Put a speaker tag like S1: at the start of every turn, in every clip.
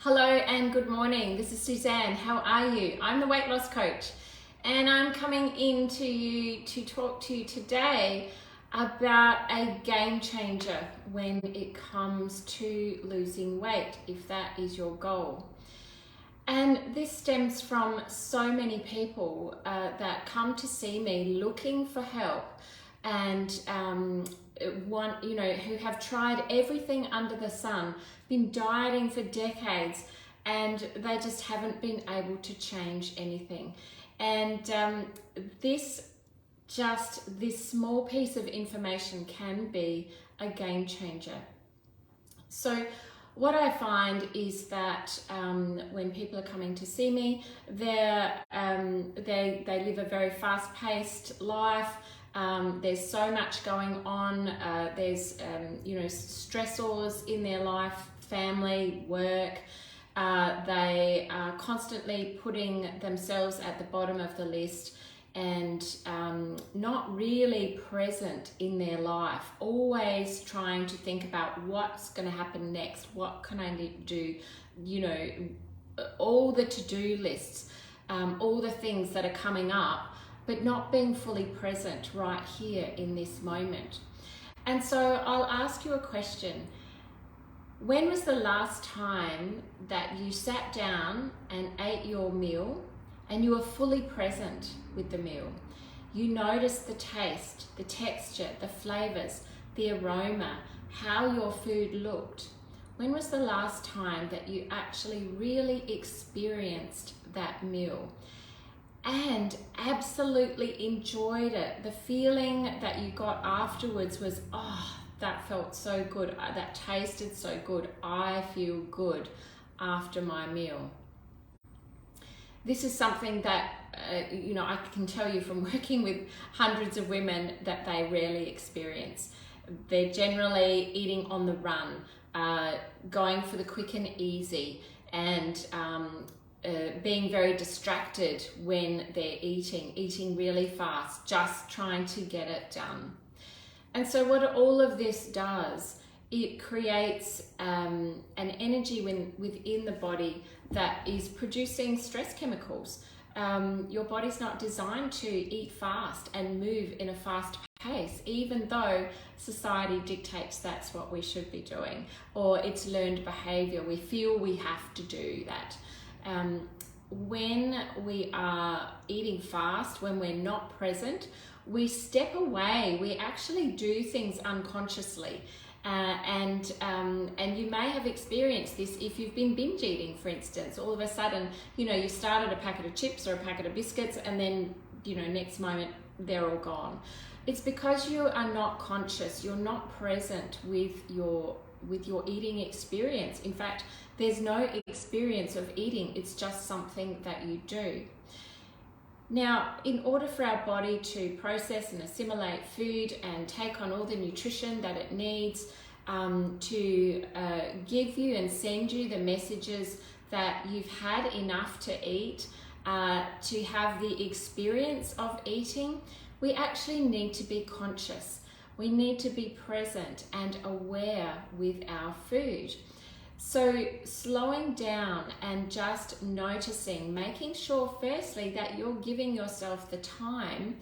S1: Hello and good morning. This is Suzanne. How are you? I'm the weight loss coach, and I'm coming in to you to talk to you today about a game changer when it comes to losing weight, if that is your goal. And this stems from so many people that come to see me looking for help and who have tried everything under the sun, been dieting for decades, and they just haven't been able to change anything. And this small piece of information can be a game changer. So what I find is that when people are coming to see me, they live a very fast-paced life. There's so much going on. There's stressors in their life, family, work. They are constantly putting themselves at the bottom of the list and not really present in their life, always trying to think about what's going to happen next, what can I do, all the to-do lists, all the things that are coming up, but not being fully present right here in this moment. And so I'll ask you a question. When was the last time that you sat down and ate your meal and you were fully present with the meal? You noticed the taste, the texture, the flavors, the aroma, how your food looked. When was the last time that you actually really experienced that meal and absolutely enjoyed it? The feeling that you got afterwards was, oh, that felt so good, that tasted so good, I feel good after my meal. This is something that I can tell you from working with hundreds of women that they rarely experience. They're generally eating on the run, going for the quick and easy, and being very distracted when they're eating really fast, just trying to get it done. And so what all of this does, it creates an energy within the body that is producing stress chemicals. Your body's not designed to eat fast and move in a fast pace, even though society dictates that's what we should be doing, or it's learned behavior. We feel we have to do that. When we are eating fast, when we're not present, we step away. We actually do things unconsciously. And you may have experienced this if you've been binge eating, for instance. All of a sudden, you started a packet of chips or a packet of biscuits, and then, next moment, they're all gone. It's because you are not conscious. You're not present with your eating experience. In fact, there's no experience of eating. It's just something that you do. Now, in order for our body to process and assimilate food and take on all the nutrition that it needs to give you and send you the messages that you've had enough to eat, to have the experience of eating, we actually need to be conscious. We need to be present and aware with our food. So slowing down and just noticing, making sure firstly that you're giving yourself the time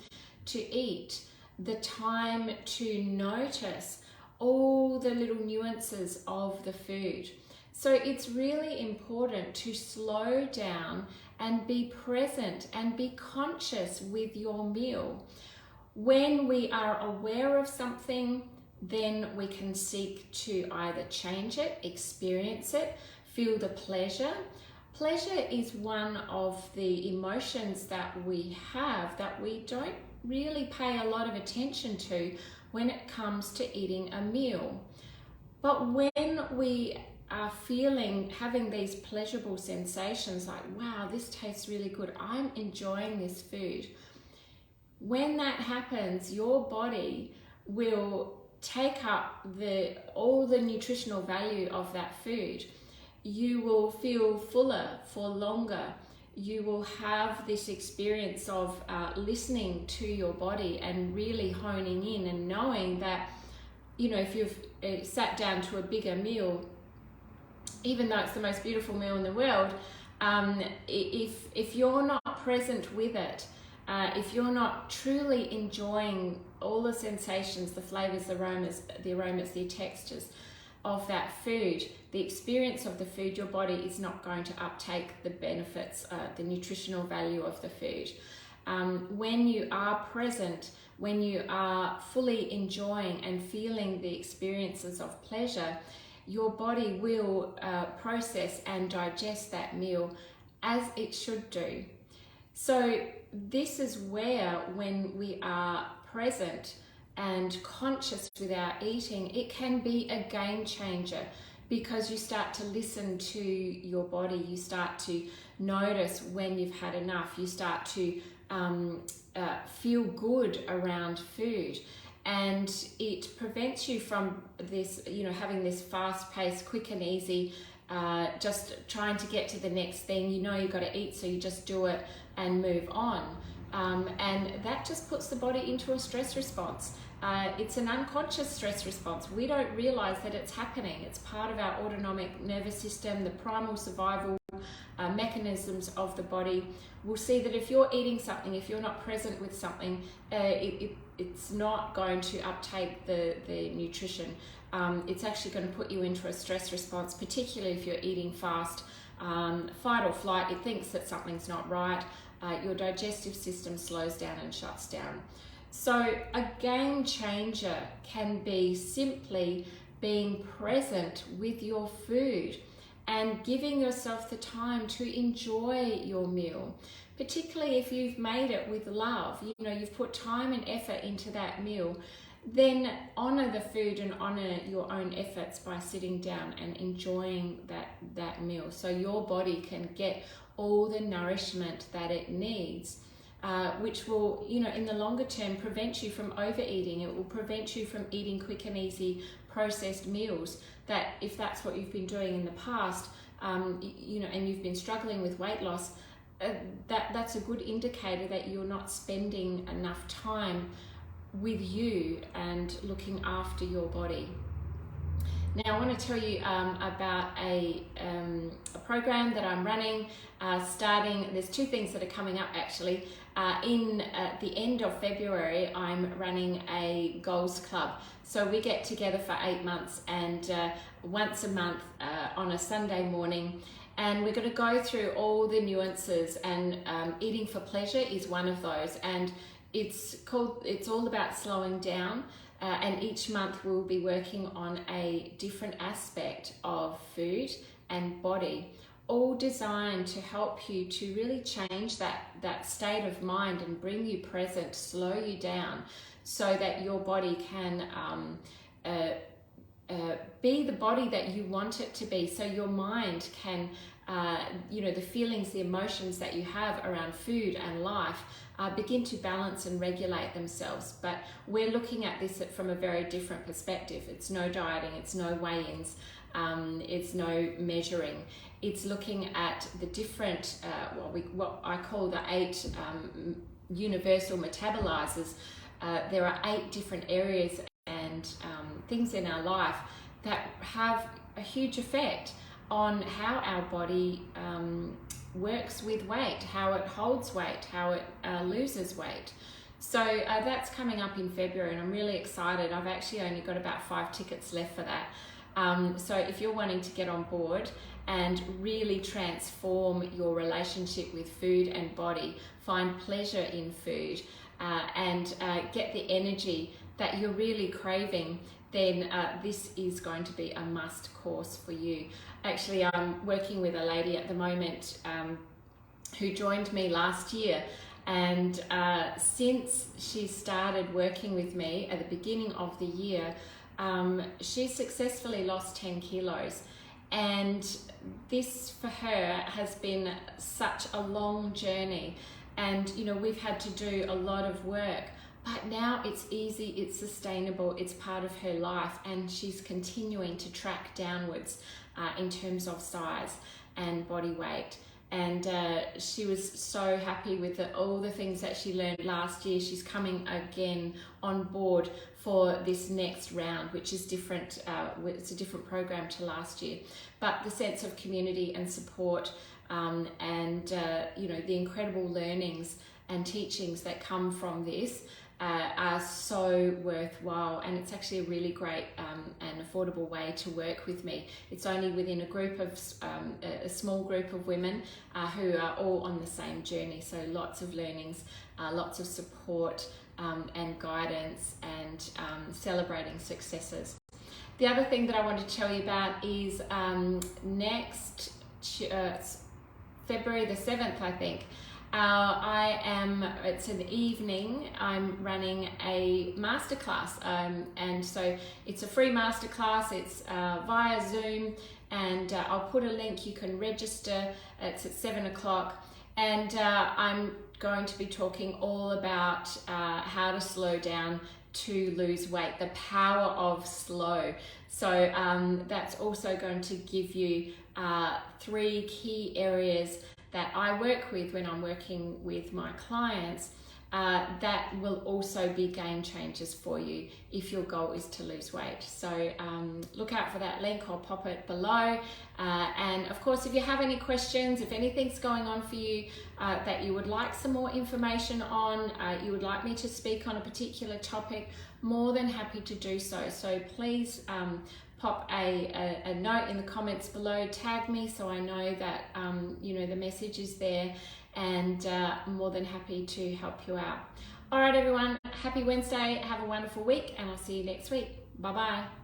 S1: to eat, the time to notice all the little nuances of the food. So it's really important to slow down and be present and be conscious with your meal. When we are aware of something, then we can seek to either change it, experience it, feel the pleasure. Pleasure is one of the emotions that we have that we don't really pay a lot of attention to when it comes to eating a meal. But when we are having these pleasurable sensations like, wow, this tastes really good, I'm enjoying this food. When that happens, your body will take up all the nutritional value of that food. You will feel fuller for longer. You will have this experience of listening to your body and really honing in and knowing that, if you've sat down to a bigger meal, even though it's the most beautiful meal in the world, if you're not present with it, if you're not truly enjoying all the sensations, the flavors, the aromas, the textures of that food, the experience of the food, your body is not going to uptake the benefits, the nutritional value of the food. When you are present, when you are fully enjoying and feeling the experiences of pleasure, your body will process and digest that meal as it should do. So this is where, when we are present and conscious with our eating, it can be a game changer, because you start to listen to your body, you start to notice when you've had enough, you start to feel good around food. And it prevents you from this, having this fast-paced, quick and easy, just trying to get to the next thing. You've got to eat, so you just do it and move on. And that just puts the body into a stress response. It's an unconscious stress response. We don't realize that it's happening. It's part of our autonomic nervous system, the primal survival mechanisms of the body. We'll see that if you're eating something, if you're not present with something, it's not going to uptake the nutrition. It's actually going to put you into a stress response, particularly if you're eating fast. Fight or flight, it thinks that something's not right. Your digestive system slows down and shuts down. So a game changer can be simply being present with your food and giving yourself the time to enjoy your meal, particularly if you've made it with love. You've put time and effort into that meal. Then honor the food and honor your own efforts by sitting down and enjoying that meal, so your body can get all the nourishment that it needs, which will, in the longer term, prevent you from overeating. It will prevent you from eating quick and easy processed meals, that if that's what you've been doing in the past, and you've been struggling with weight loss, that's a good indicator that you're not spending enough time with you and looking after your body. Now, I want to tell you about a program that I'm running, starting. There's two things that are coming up actually. At the end of February, I'm running a Goals Club. So we get together for 8 months, and once a month on a Sunday morning, and we're going to go through all the nuances, and eating for pleasure is one of those. And it's all about slowing down. And each month we'll be working on a different aspect of food and body, all designed to help you to really change that state of mind and bring you present, slow you down, so that your body can be the body that you want it to be. So your mind can, the feelings, the emotions that you have around food and life begin to balance and regulate themselves. But we're looking at this from a very different perspective. It's no dieting, it's no weigh-ins, it's no measuring. It's looking at the different, what I call the 8 universal metabolizers. There are 8 different areas and things in our life that have a huge effect on how our body works with weight, how it holds weight, how it loses weight. So that's coming up in February, and I'm really excited. I've actually only got about 5 tickets left for that. So if you're wanting to get on board and really transform your relationship with food and body, find pleasure in food, and get the energy that you're really craving, then this is going to be a must course for you. Actually, I'm working with a lady at the moment who joined me last year, and since she started working with me at the beginning of the year, she successfully lost 10 kilos. And this for her has been such a long journey, and we've had to do a lot of work. But now it's easy, it's sustainable, it's part of her life, and she's continuing to track downwards in terms of size and body weight. and she was so happy with all the things that she learned last year. She's coming again on board for this next round, which is different. It's a different program to last year, but the sense of community and support, and you know, the incredible learnings and teachings that come from this are so worthwhile, and it's actually a really great and affordable way to work with me. It's only within a group of a small group of women who are all on the same journey, so lots of learnings, lots of support and guidance, and celebrating successes. The other thing that I want to tell you about is next February the 7th, I think. It's an evening, I'm running a masterclass, and so it's a free masterclass. It's via Zoom, and I'll put a link, you can register. It's at 7 o'clock, and I'm going to be talking all about how to slow down to lose weight, the power of slow. So that's also going to give you 3 key areas that I work with when I'm working with my clients that will also be game changers for you if your goal is to lose weight. So look out for that link, I'll pop it below. And of course, if you have any questions, if anything's going on for you that you would like some more information on, you would like me to speak on a particular topic, more than happy to do so. So please pop a note in the comments below, tag me so I know that you know, the message is there, and I'm more than happy to help you out. All right, everyone, happy Wednesday, have a wonderful week, and I'll see you next week. Bye bye.